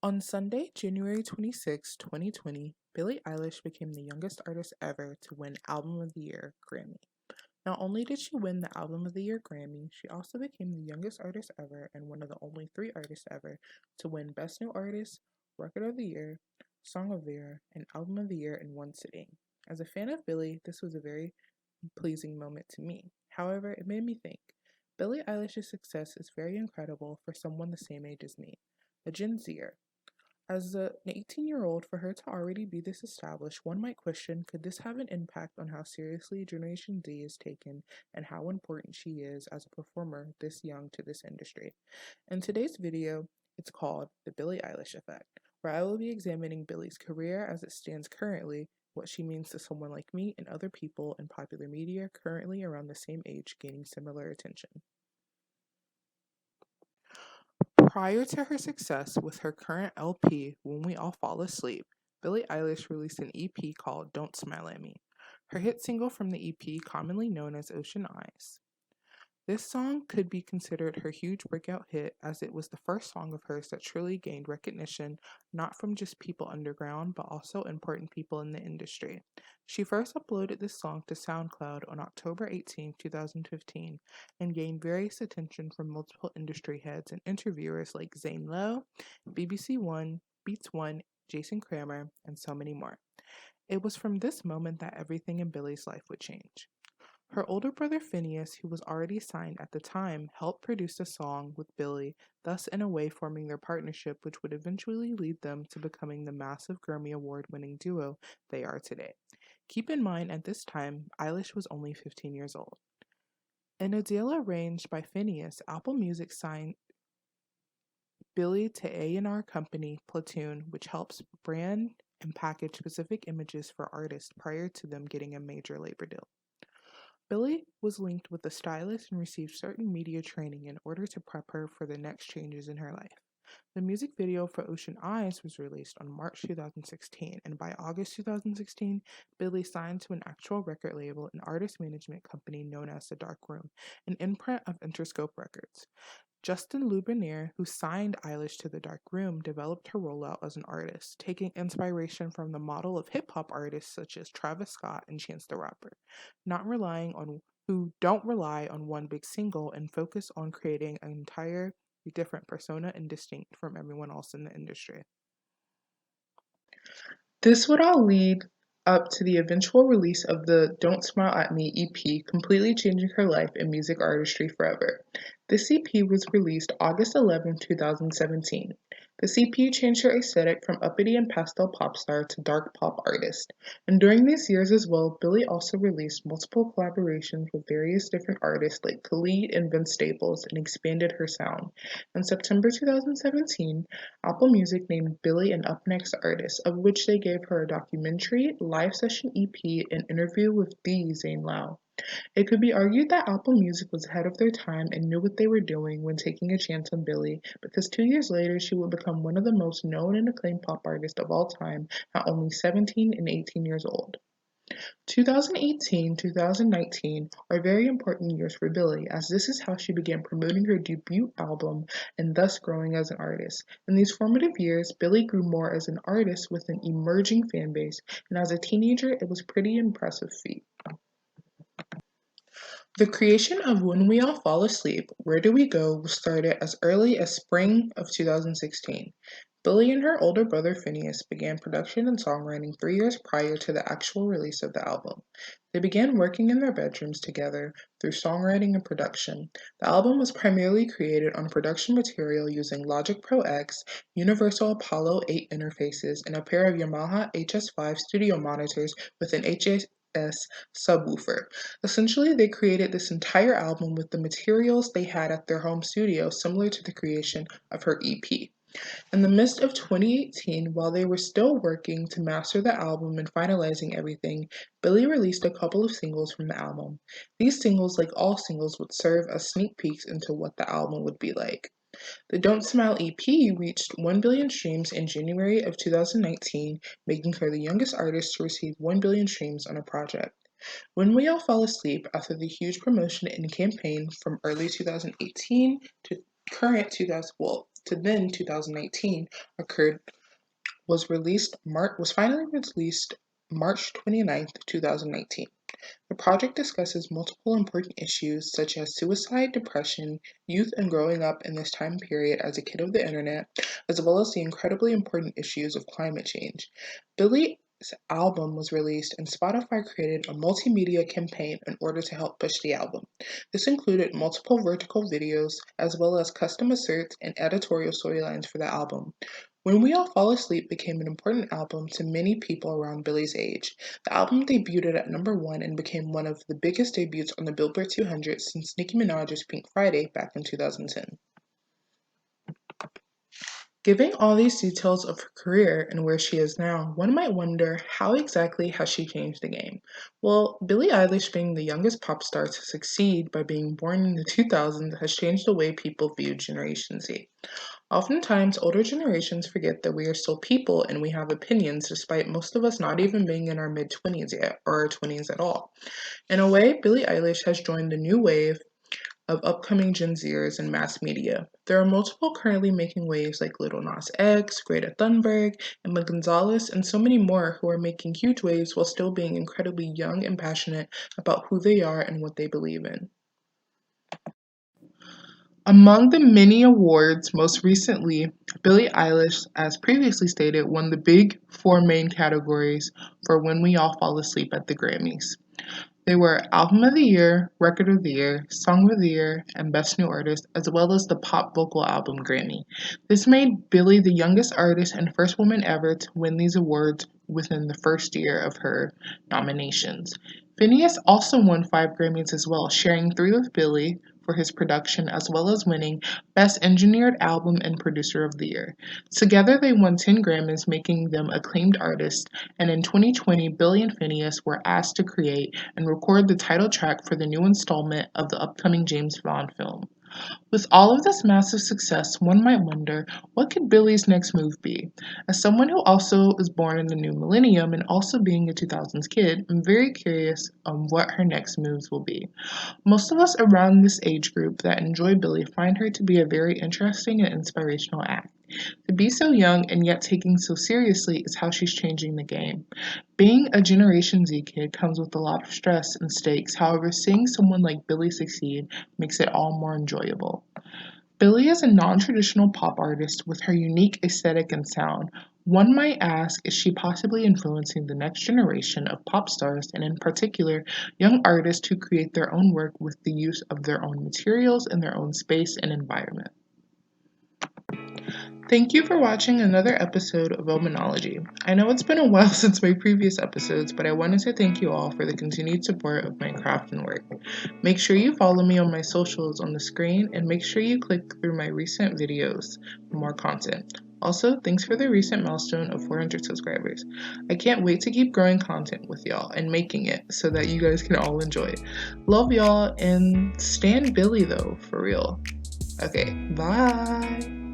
On Sunday, January 26, 2020, Billie Eilish became the youngest artist ever to win Album of the Year Grammy. Not only did she win the Album of the Year Grammy, she also became the youngest artist ever and one of the only three artists ever to win Best New Artist, Record of the Year, Song of the Year, and Album of the Year in one sitting. As a fan of Billie, this was a very pleasing moment to me. However, it made me think. Billie Eilish's success is very incredible for someone the same age as me, a Gen Zer. As an 18-year-old, for her to already be this established, one might question, could this have an impact on how seriously Generation Z is taken and how important she is as a performer this young to this industry? In today's video, it's called The Billie Eilish Effect, where I will be examining Billie's career as it stands currently, what she means to someone like me and other people in popular media currently around the same age gaining similar attention. Prior to her success with her current LP, When We All Fall Asleep, Billie Eilish released an EP called Don't Smile at Me, her hit single from the EP, commonly known as Ocean Eyes. This song could be considered her huge breakout hit, as it was the first song of hers that truly gained recognition not from just people underground but also important people in the industry. She first uploaded this song to SoundCloud on October 18, 2015, and gained various attention from multiple industry heads and interviewers like Zane Lowe, BBC One, Beats One, Jason Kramer, and so many more. It was from this moment that everything in Billie's life would change. Her older brother Phineas, who was already signed at the time, helped produce the song with Billie, thus in a way forming their partnership, which would eventually lead them to becoming the massive Grammy Award-winning duo they are today. Keep in mind, at this time, Eilish was only 15 years old. In a deal arranged by Phineas, Apple Music signed Billie to A&R company Platoon, which helps brand and package specific images for artists prior to them getting a major labor deal. Billie was linked with a stylist and received certain media training in order to prep her for the next changes in her life. The music video for Ocean Eyes was released on March 2016, and by August 2016, Billie signed to an actual record label and artist management company known as The Dark Room, an imprint of Interscope Records. Justin Lubinier, who signed Eilish to The Dark Room, developed her rollout as an artist, taking inspiration from the model of hip-hop artists such as Travis Scott and Chance the Rapper, who don't rely on one big single and focus on creating an entire different persona and distinct from everyone else in the industry. This would all lead up to the eventual release of the Don't Smile at Me EP, completely changing her life and music artistry forever. This EP was released August 11, 2017. This EP changed her aesthetic from uppity and pastel pop star to dark pop artist. And during these years as well, Billie also released multiple collaborations with various different artists like Khalid and Vince Staples and expanded her sound. In September 2017, Apple Music named Billie an Up Next artist, of which they gave her a documentary, live session EP, and interview with the Zane Lowe. It could be argued that Apple Music was ahead of their time and knew what they were doing when taking a chance on Billie, because 2 years later she would become one of the most known and acclaimed pop artists of all time at only 17 and 18 years old. 2018-2019 are very important years for Billie, as this is how she began promoting her debut album and thus growing as an artist. In these formative years, Billie grew more as an artist with an emerging fan base, and as a teenager, it was a pretty impressive feat. The creation of When We All Fall Asleep, Where Do We Go was started as early as spring of 2016. Billie and her older brother Phineas began production and songwriting 3 years prior to the actual release of the album. They began working in their bedrooms together through songwriting and production. The album was primarily created on production material using Logic Pro X, Universal Apollo 8 interfaces, and a pair of Yamaha HS5 studio monitors with an HS subwoofer. Essentially, they created this entire album with the materials they had at their home studio, similar to the creation of her EP. In the midst of 2018, while they were still working to master the album and finalizing everything, Billie released a couple of singles from the album. These singles, like all singles, would serve as sneak peeks into what the album would be like. The Don't Smile EP reached 1 billion streams in January of 2019, making her the youngest artist to receive 1 billion streams on a project. When We All Fall Asleep, after the huge promotion and campaign from early 2018 to to then 2019 occurred was finally released March 29th, 2019. The project discusses multiple important issues such as suicide, depression, youth, and growing up in this time period as a kid of the internet, as well as the incredibly important issues of climate change. Billie's album was released, and Spotify created a multimedia campaign in order to help push the album. This included multiple vertical videos, as well as custom asserts and editorial storylines for the album. When We All Fall Asleep became an important album to many people around Billie's age. The album debuted at number 1 and became one of the biggest debuts on the Billboard 200 since Nicki Minaj's Pink Friday back in 2010. Given all these details of her career and where she is now, one might wonder how exactly has she changed the game? Well, Billie Eilish being the youngest pop star to succeed by being born in the 2000s has changed the way people view Generation Z. Oftentimes, older generations forget that we are still people and we have opinions, despite most of us not even being in our mid-20s yet, or our 20s at all. In a way, Billie Eilish has joined the new wave of upcoming Gen Zers in mass media. There are multiple currently making waves like Lil Nas X, Greta Thunberg, Emma Gonzalez, and so many more who are making huge waves while still being incredibly young and passionate about who they are and what they believe in. Among the many awards, most recently, Billie Eilish, as previously stated, won the big four main categories for When We All Fall Asleep at the Grammys. They were Album of the Year, Record of the Year, Song of the Year, and Best New Artist, as well as the Pop Vocal Album Grammy. This made Billie the youngest artist and first woman ever to win these awards within the first year of her nominations. Phineas also won 5 Grammys as well, sharing 3 with Billie for his production, as well as winning Best Engineered Album and Producer of the Year. Together, they won 10 Grammys, making them acclaimed artists, and in 2020, Billie and Phineas were asked to create and record the title track for the new installment of the upcoming James Bond film. With all of this massive success, one might wonder, what could Billie's next move be? As someone who also is born in the new millennium and also being a 2000s kid, I'm very curious on what her next moves will be. Most of us around this age group that enjoy Billie find her to be a very interesting and inspirational act. To be so young and yet taken so seriously is how she's changing the game. Being a Generation Z kid comes with a lot of stress and stakes, however, seeing someone like Billie succeed makes it all more enjoyable. Billie is a non-traditional pop artist with her unique aesthetic and sound. One might ask, is she possibly influencing the next generation of pop stars, and in particular, young artists who create their own work with the use of their own materials and their own space and environment? Thank you for watching another episode of Omenology. I know it's been a while since my previous episodes, but I wanted to thank you all for the continued support of my craft and work. Make sure you follow me on my socials on the screen, and make sure you click through my recent videos for more content. Also, thanks for the recent milestone of 400 subscribers. I can't wait to keep growing content with y'all and making it so that you guys can all enjoy it. Love y'all, and stand Billie though, for real. Okay, bye!